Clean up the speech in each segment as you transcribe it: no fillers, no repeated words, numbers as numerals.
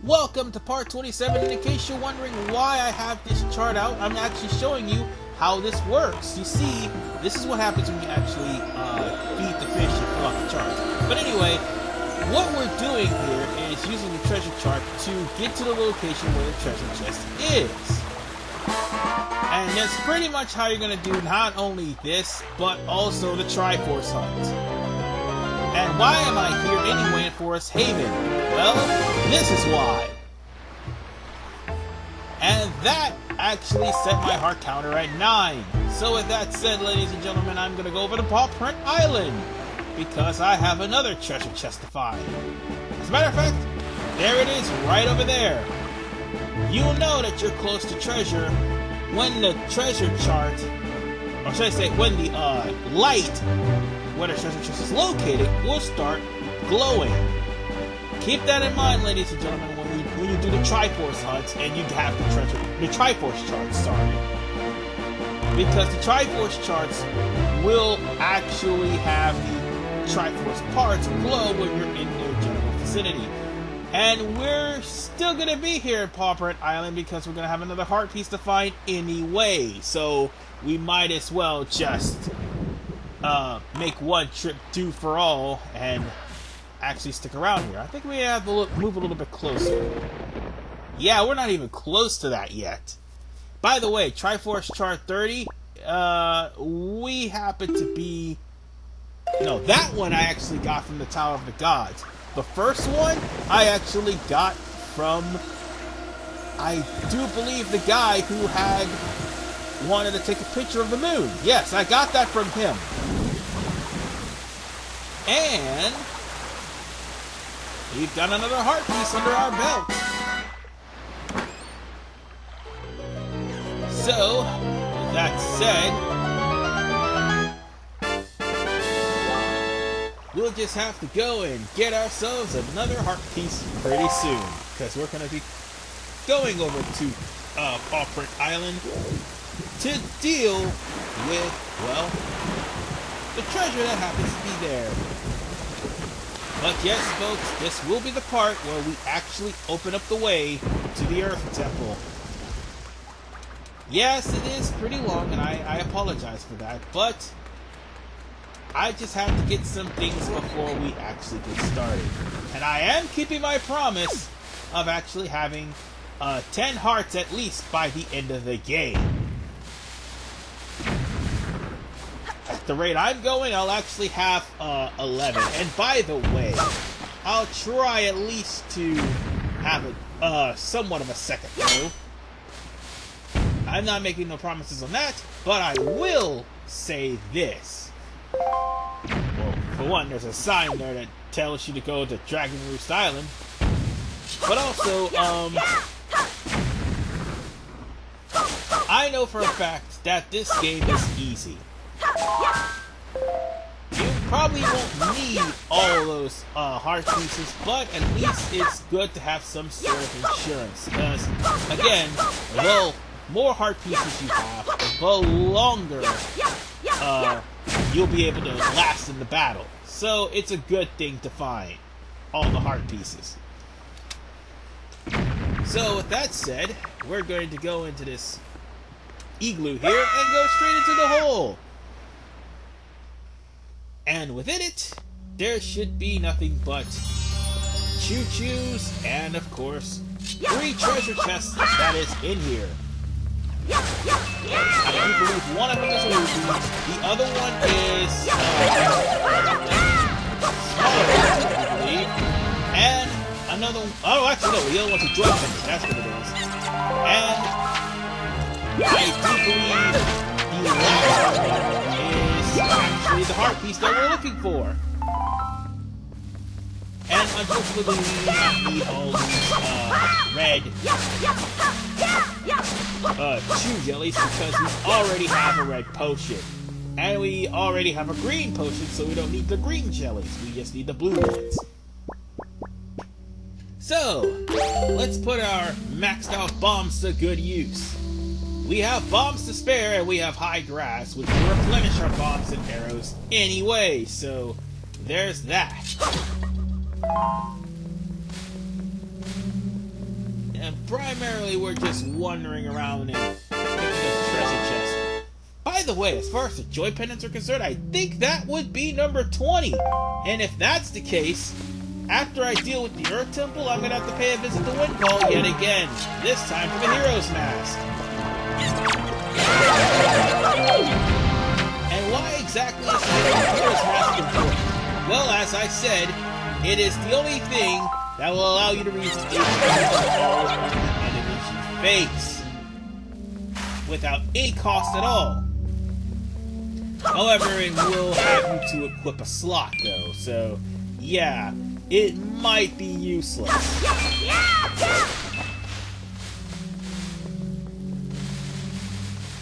Welcome to part 27, and in case you're wondering why I have this chart out, I'm actually showing you how this works. You see, this is what happens when you actually feed the fish and fill out the chart. But anyway, what we're doing here is using the treasure chart to get to the location where the treasure chest is. And that's pretty much how you're going to do not only this, but also the Triforce Hunt. And why am I here anyway in Forest Haven? Well, this is why. And that actually set my heart counter at 9. So with that said, ladies and gentlemen, I'm going to go over to Power Bracelets Island, because I have another treasure chest to find. As a matter of fact, there it is right over there. You'll know that you're close to treasure when the treasure chart, or should I say, when the light where the treasure chest is located will start glowing. Keep that in mind, ladies and gentlemen, when you do the Triforce hunts and you have the Triforce charts, sorry. Because the Triforce charts will actually have the Triforce parts glow when you're in their general vicinity. And we're still going to be here at Power Bracelets Island because we're going to have another heart piece to find anyway. So we might as well just make one trip do for all and actually stick around here. I think we have to move a little bit closer. Yeah, we're not even close to that yet. By the way, Triforce Chart 30, we happen to be... No, that one I actually got from the Tower of the Gods. The first one I actually got from, I do believe, the guy who had wanted to take a picture of the moon. Yes, I got that from him. And we've got another heart piece under our belt. So, with that said, we'll just have to go and get ourselves another heart piece pretty soon, because we're going to be going over to Power Bracelets Island to deal with, well, the treasure that happens to be there. But yes, folks, this will be the part where we actually open up the way to the Earth Temple. Yes, it is pretty long, and I apologize for that, but I just have to get some things before we actually get started. And I am keeping my promise of actually having 10 hearts at least by the end of the game. At the rate I'm going, I'll actually have 11. And by the way, I'll try at least to have somewhat of a second row. I'm not making no promises on that, but I will say this. Well, for one, there's a sign there that tells you to go to Dragon Roost Island. But also, I know for a fact that this game is easy. You probably won't need all those heart pieces, but at least it's good to have some sort of insurance. Because, again, the more heart pieces you have, the longer you'll be able to last in the battle. So it's a good thing to find all the heart pieces. So with that said, we're going to go into this igloo here and go straight into the hole. And within it, there should be nothing but choo-choos and, of course, 3 treasure chests that is in here. I do believe one of them is a ruby, the other one is smaller, I believe, and another one, oh actually no, the other one's a joy pendant, that's what it is. And I do believe the last one is actually the heart piece that we're looking for. And unfortunately, we do not need all these red chew jellies because we already have a red potion. And we already have a green potion, so we don't need the green jellies. We just need the blue ones. So, let's put our maxed out bombs to good use. We have bombs to spare, and we have high grass, which will replenish our bombs and arrows anyway, so there's that. primarily we're just wandering around and picking up treasure chests. By the way, as far as the joy pendants are concerned, I think that would be number 20. And if that's the case, after I deal with the Earth Temple, I'm going to have to pay a visit to Windfall yet again. This time for the Hero's Mask. And why exactly is the Hero's Mask important? Well, as I said, it is the only thing that will allow you to reach the HP all of the enemies you face without any cost at all. However, it will have you to equip a slot, though, so yeah, it might be useless.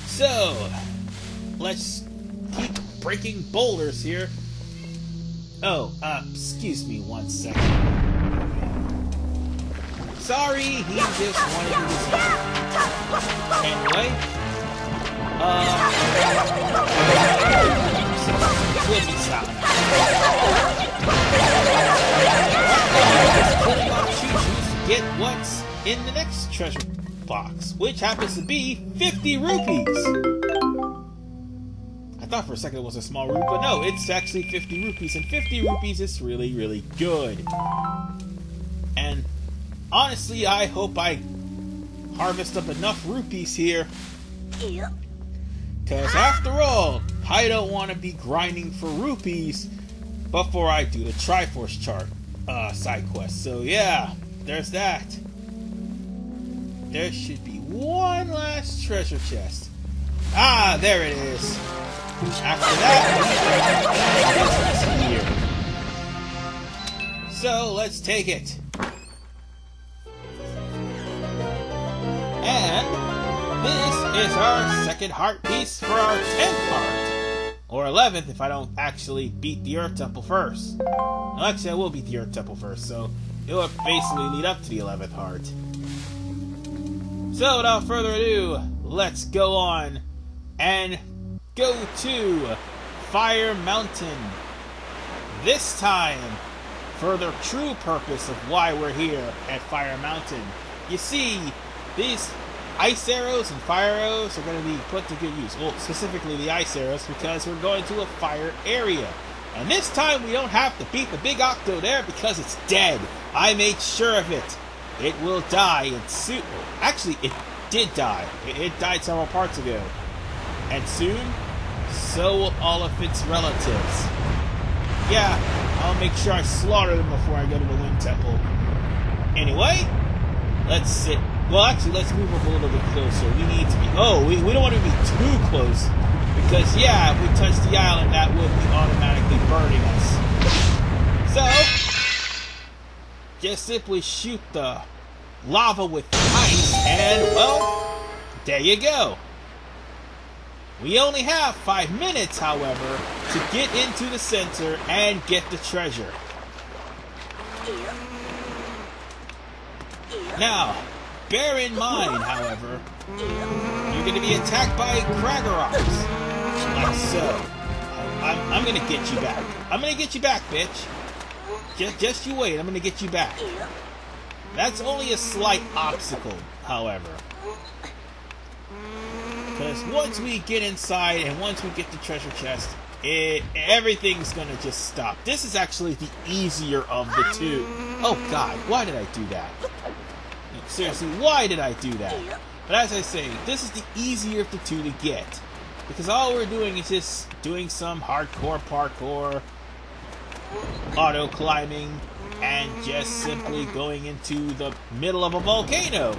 So, let's keep breaking boulders here. Oh, excuse me 1 second. Sorry, he just wanted to do something. Anyway, we'll be stopping. Just killing off choo-choos to get what's in the next treasure box, which happens to be 50 rupees. I thought for a second it was a small rupee, but no, it's actually 50 rupees, and 50 rupees is really, really good. And honestly, I hope I harvest up enough rupees here. Because after all, I don't want to be grinding for rupees before I do the Triforce chart side quest. So yeah, there's that. There should be one last treasure chest. Ah, there it is. After that, here. So let's take it. And this is our second heart piece for our 10th heart. Or 11th if I don't actually beat the Earth Temple first. Well, actually, I will beat the Earth Temple first, so it will basically lead up to the 11th heart. So without further ado, let's go on and go to Fire Mountain. This time, for the true purpose of why we're here at Fire Mountain. You see, these ice arrows and fire arrows are going to be put to good use. Well, specifically the ice arrows, because we're going to a fire area. And this time we don't have to beat the big octo there because it's dead. I made sure of it. It will die and soon. Actually, it did die. It died several parts ago. And soon, so will all of its relatives. Yeah, I'll make sure I slaughter them before I go to the Wind Temple. Anyway, let's sit. Well, actually, let's move up a little bit closer. We need to be... Oh, we don't want to be too close. Because, yeah, if we touch the island, that would be automatically burning us. So, just simply shoot the lava with ice, and, well, there you go. We only have 5 minutes, however, to get into the center and get the treasure. Now, bear in mind, however, you're going to be attacked by Kragaroks. Like so. I'm going to get you back. I'm going to get you back, bitch. Just you wait. I'm going to get you back. That's only a slight obstacle, however. Because once we get inside and once we get the treasure chest, everything's going to just stop. This is actually the easier of the two. Oh god, why did I do that? Seriously, why did I do that? But as I say, this is the easier of the two to get. Because all we're doing is just doing some hardcore parkour, auto climbing, and just simply going into the middle of a volcano.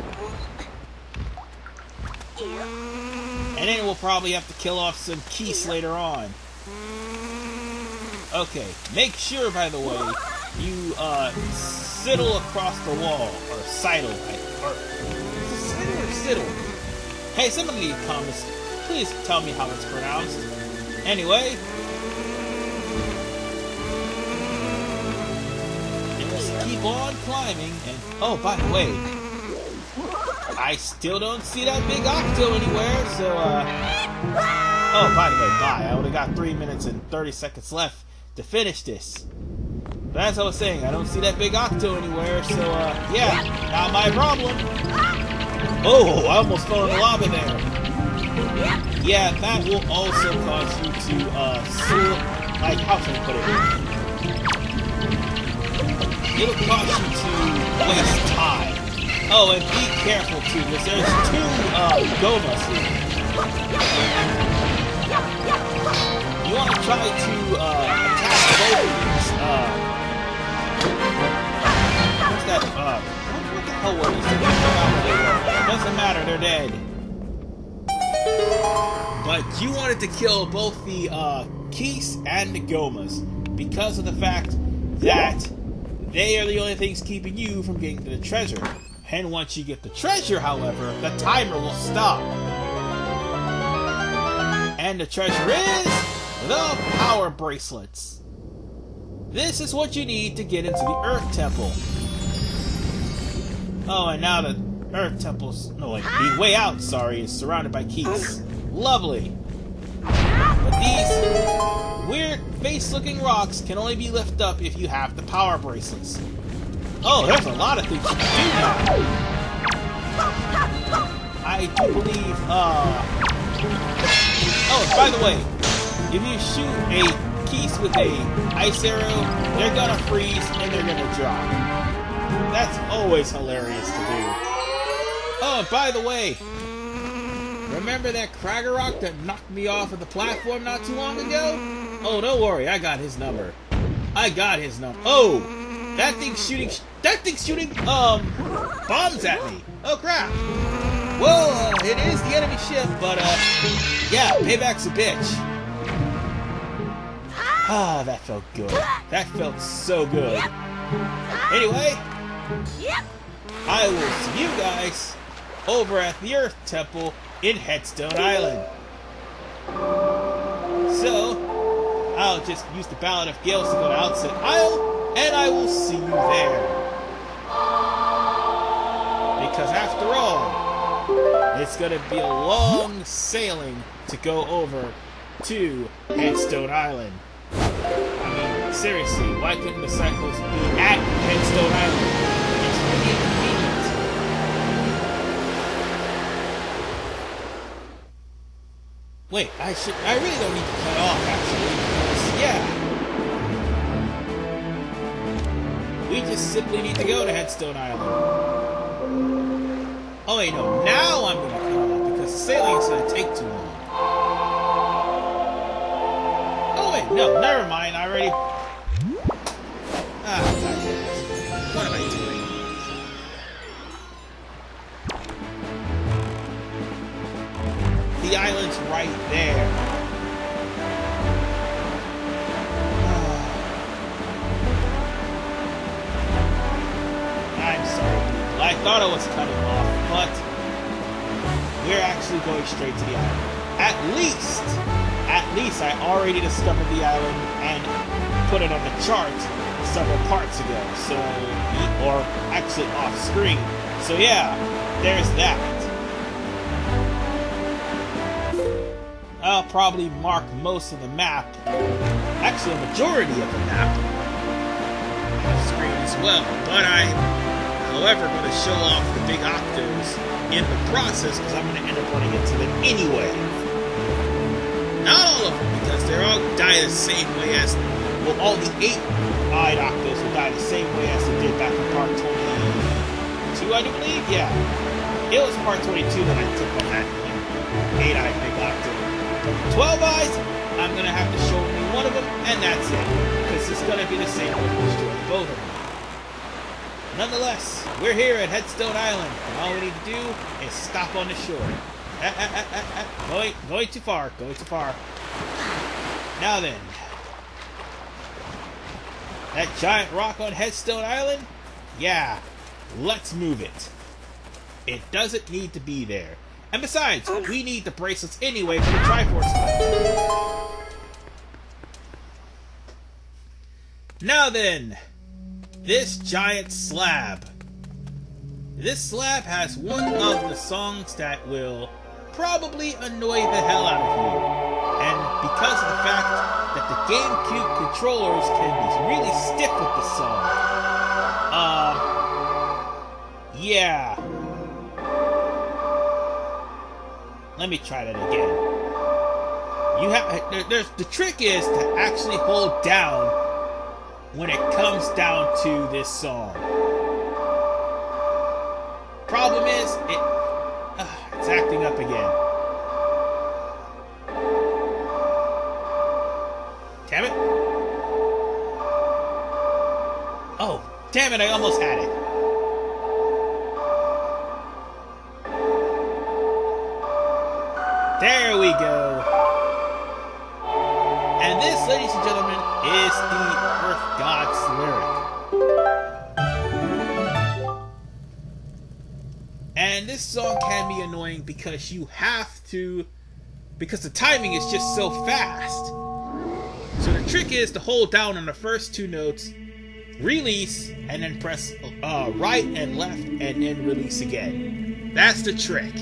And then we'll probably have to kill off some Keese later on. Okay, make sure, by the way, you sidle across the wall, or sidle, or sidle. Hey, somebody in the comments, please tell me how it's pronounced. Anyway, and just keep on climbing, and oh, by the way, I still don't see that big octo anywhere, so, oh, by the way, bye. I only got 3 minutes and 30 seconds left to finish this. But as I was saying, I don't see that big octo anywhere, so, yeah, not my problem. Oh, I almost fell in the lava there. Yeah, that will also cause you to, like, how can I put it? It'll cause you to waste time. Oh, and be careful, too, because there's 2, Gomas here. You want to try to, attack both of these, what's that, what the hell were these? Doesn't matter, they're dead. But you wanted to kill both the, Keese and the Gomas, because of the fact that they are the only things keeping you from getting to the treasure. And once you get the treasure, however, the timer will stop. And the treasure is the Power Bracelets. This is what you need to get into the Earth Temple. Oh, and now the Earth Temple's... no, like, the way out, sorry, is surrounded by keys. Lovely. But these weird face-looking rocks can only be lifted up if you have the Power Bracelets. Oh, there's a lot of things you can do now. I do believe, oh, by the way, if you shoot a Keese with a ice arrow, they're gonna freeze and they're gonna drop. That's always hilarious to do. Oh, and by the way, remember that Cragger Rock that knocked me off of the platform not too long ago? Oh, don't worry, I got his number. Oh, that thing's shooting bombs at me. Oh, crap. Well, it is the enemy ship, but, yeah, payback's a bitch. Ah, that felt good. That felt so good. Anyway, I will see you guys over at the Earth Temple in Headstone Island. So, I'll just use the Ballad of Gales to go to Outset Isle, and I will see you there. Because after all, it's going to be a long sailing to go over to Headstone Island. I mean, seriously, why couldn't the cyclists be at Headstone Island? It's really inconvenient. Wait, I really don't need to cut off, actually, because, yeah. We just simply need to go to Headstone Island. Oh wait, no, now I'm gonna cut off, because the sailing is gonna take too long. Oh wait, no, never mind, I already... Ah, goddamn. What am I doing? The island's right there. I'm sorry, people. I thought I was cutting off, but we're actually going straight to the island. At least I already discovered the island and put it on the chart several parts ago, so, or actually off screen. So yeah, there's that. I'll probably mark most of the map, actually a majority of the map, off screen as well, but I'm, however, going to show off the big octos in the process, because I'm going to end up running into them anyway. Not all of them, because they're all die the same way as, well, all the 8-eyed octos will die the same way as they did back in part 22, I do believe? Yeah. It was part 22 that I took on that 8-eyed big octo. 12 eyes, I'm going to have to show only one of them, and that's it. Because it's going to be the same way to destroy both of them. Nonetheless, we're here at Headstone Island, and all we need to do is stop on the shore. Going too far, Now then, that giant rock on Headstone Island? Yeah, let's move it. It doesn't need to be there. And besides, we need the bracelets anyway for the Triforce fight. Now then, this giant slab. This slab has one of the songs that will probably annoy the hell out of you. And because of the fact that the GameCube controllers can be really stiff with the song. Yeah. Let me try that again. You have the trick is to actually hold down when it comes down to this song. Problem is, it's acting up again. Damn it. Oh, damn it, I almost had it. There we go. And this, ladies and gentlemen, is the Earth God's lyric. And this song can be annoying because because the timing is just so fast. So the trick is to hold down on the first two notes, release, and then press right and left, and then release again. That's the trick.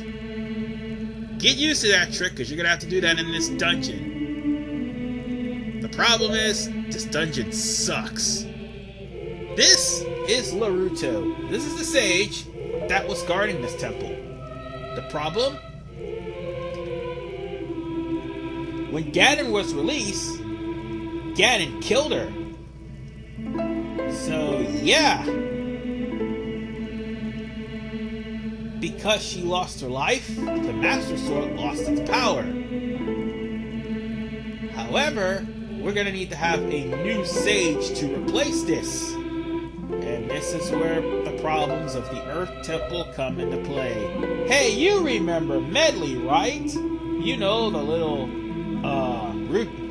Get used to that trick, because you're going to have to do that in this dungeon. The problem is, this dungeon sucks. This is Naruto. This is the sage that was guarding this temple. The problem? When Ganon was released, Ganon killed her. So, yeah. Because she lost her life, the Master Sword lost its power. However, we're going to need to have a new sage to replace this. And this is where the problems of the Earth Temple come into play. Hey, you remember Medli, right? You know, the little,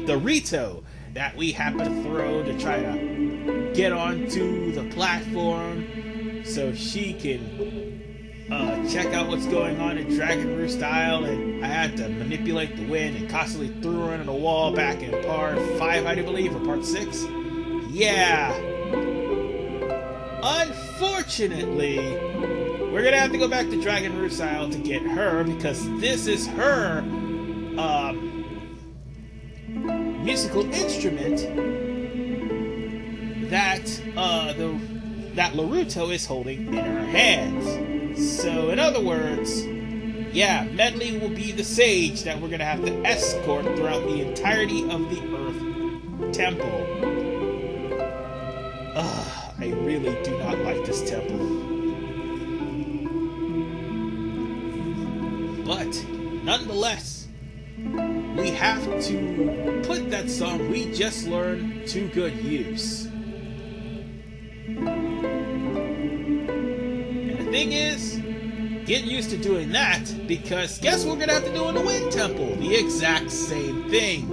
the Rito that we happen to throw to try to get onto the platform so she can check out what's going on in Dragon Roost Isle, and I had to manipulate the wind and constantly threw her into the wall back in part 5, I do believe, or part 6. Yeah. Unfortunately, we're gonna have to go back to Dragon Roost Isle to get her, because this is her musical instrument that that Naruto is holding in her hands. So, in other words, yeah, Medli will be the sage that we're going to have to escort throughout the entirety of the Earth Temple. I really do not like this temple. But, nonetheless, we have to put that song we just learned to good use. Thing is, get used to doing that, because guess what we're gonna have to do in the Wind Temple? The exact same thing.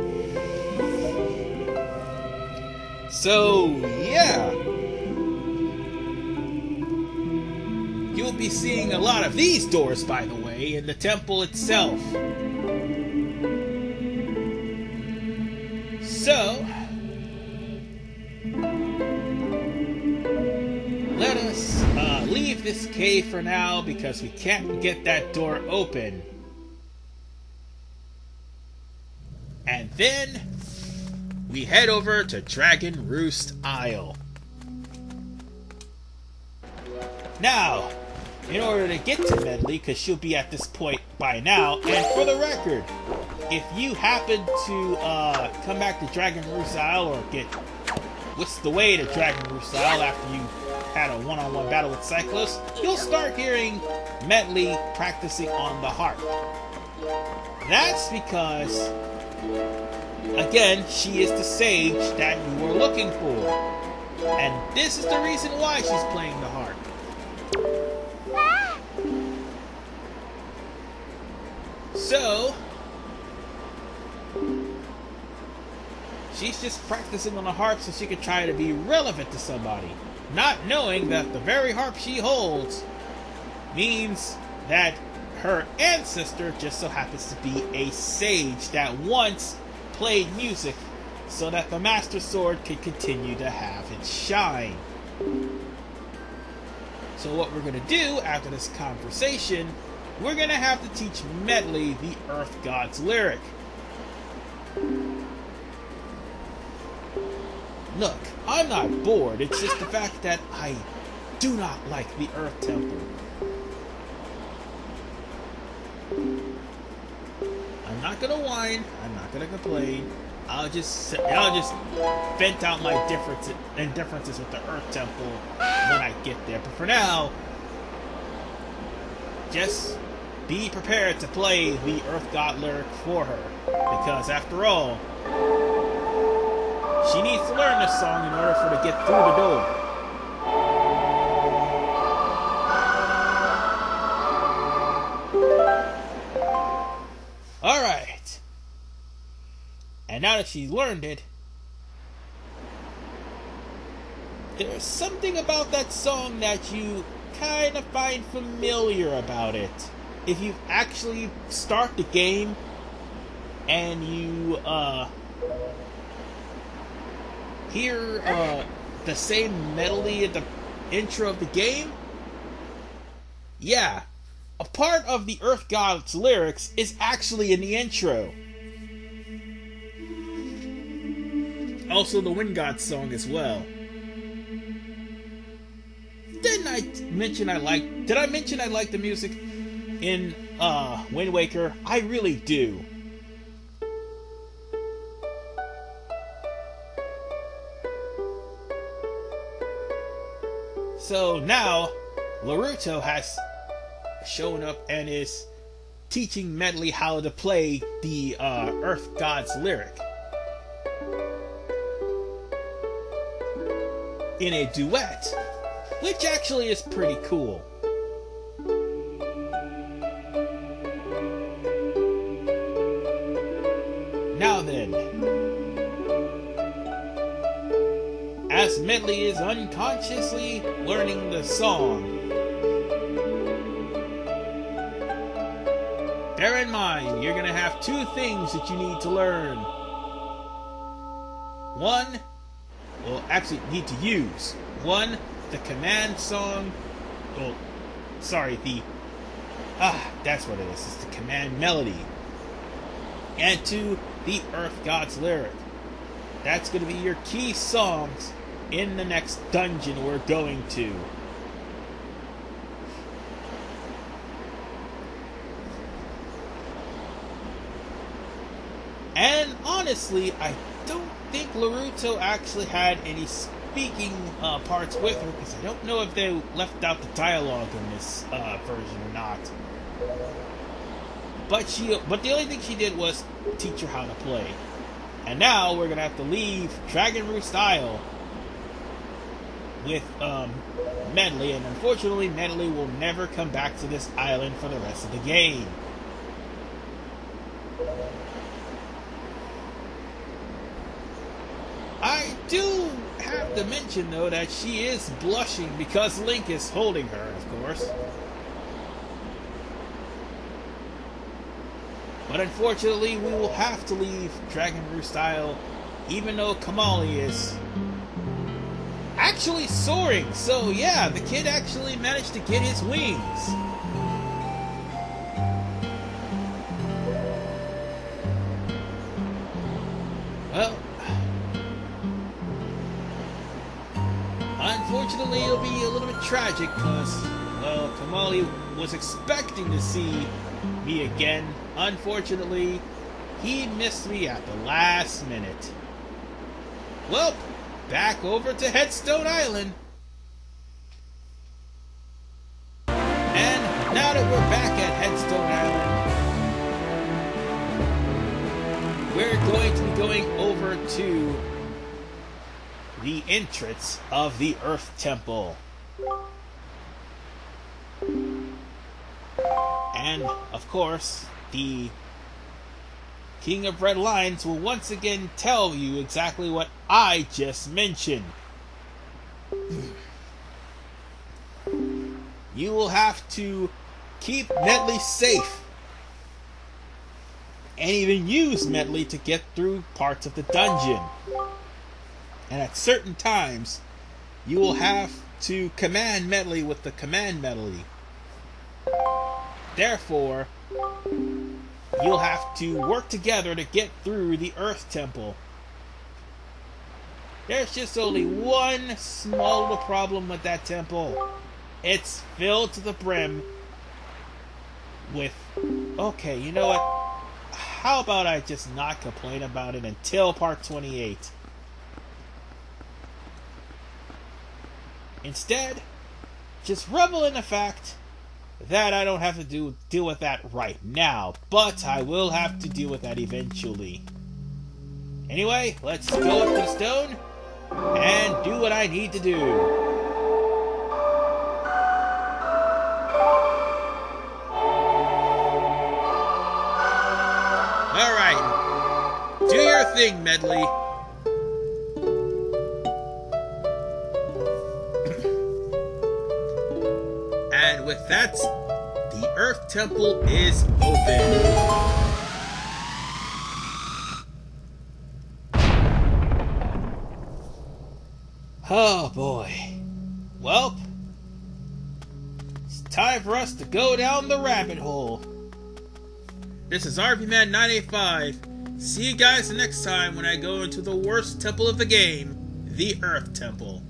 So, yeah. You'll be seeing a lot of these doors, by the way, in the temple itself. So, let us leave this cave for now, because we can't get that door open. And then we head over to Dragon Roost Isle. Now, in order to get to Medli, because she'll be at this point by now, and for the record, if you happen to come back to Dragon Roost Isle, or get whisked away to Dragon Roost Isle after you had a one-on-one battle with Cyclos, you'll start hearing Medli practicing on the harp. That's because, again, she is the sage that you were looking for. And this is the reason why she's playing the harp. So, she's just practicing on the harp so she can try to be relevant to somebody. Not knowing that the very harp she holds means that her ancestor just so happens to be a sage that once played music so that the Master Sword could continue to have its shine. So what we're going to do after this conversation, we're going to have to teach Medli the Earth God's lyric. Look, I'm not bored. It's just the fact that I do not like the Earth Temple. I'm not gonna whine. I'm not gonna complain. I'll just vent out my differences with the Earth Temple when I get there. But for now, just be prepared to play the Earth God lyric for her, because after all, she needs to learn this song in order for her to get through the door. Alright. And now that she's learned it, there's something about that song that you kind of find familiar about it. If you actually start the game and you hear the same melody at the intro of the game, yeah, a part of the Earth God's lyrics is actually in the intro. Also the Wind God's song as well. Did I mention I like the music in Wind Waker? I really do. So now Naruto has shown up and is teaching Medli how to play the Earth God's lyric in a duet, which actually is pretty cool. Now then, as Medli is unconsciously learning the song, bear in mind, you're going to have two things that you need to learn. One, well, actually need to use. One, the command song. Well, sorry, that's what it is. It's the command melody. And two, the Earth God's lyric. That's going to be your key songs in the next dungeon we're going to. And honestly, I don't think Naruto actually had any speaking parts with her, because I don't know if they left out the dialogue in this version or not. But the only thing she did was teach her how to play. And now we're gonna have to leave Dragon Roost Isle with Medli, and unfortunately Medli will never come back to this island for the rest of the game. I do have to mention, though, that she is blushing because Link is holding her, of course. But unfortunately, we will have to leave Dragon Roost Isle, even though Kamali is actually soaring. So yeah, the kid actually managed to get his wings. Well, unfortunately, it'll be a little bit tragic because, well, Kamali was expecting to see me again. Unfortunately, he missed me at the last minute. Well, back over to Headstone Island. And now that we're back at Headstone Island, we're going to be going over to the entrance of the Earth Temple. And, of course, the King of Red Lions will once again tell you exactly what I just mentioned. You will have to keep Medli safe, and even use Medli to get through parts of the dungeon. And at certain times, you will have to command Medli with the command melody. Therefore, you'll have to work together to get through the Earth Temple. There's just only one small little problem with that temple. It's filled to the brim with... Okay, you know what? How about I just not complain about it until part 28? Instead, just revel in the fact that I don't have to deal with that right now, but I will have to deal with that eventually. Anyway, let's go up to the stone and do what I need to do. Alright, do your thing, Medli. And with that, the Earth Temple is open. Oh boy. Well, it's time for us to go down the rabbit hole. This is RVMan 985. See you guys next time when I go into the worst temple of the game, the Earth Temple.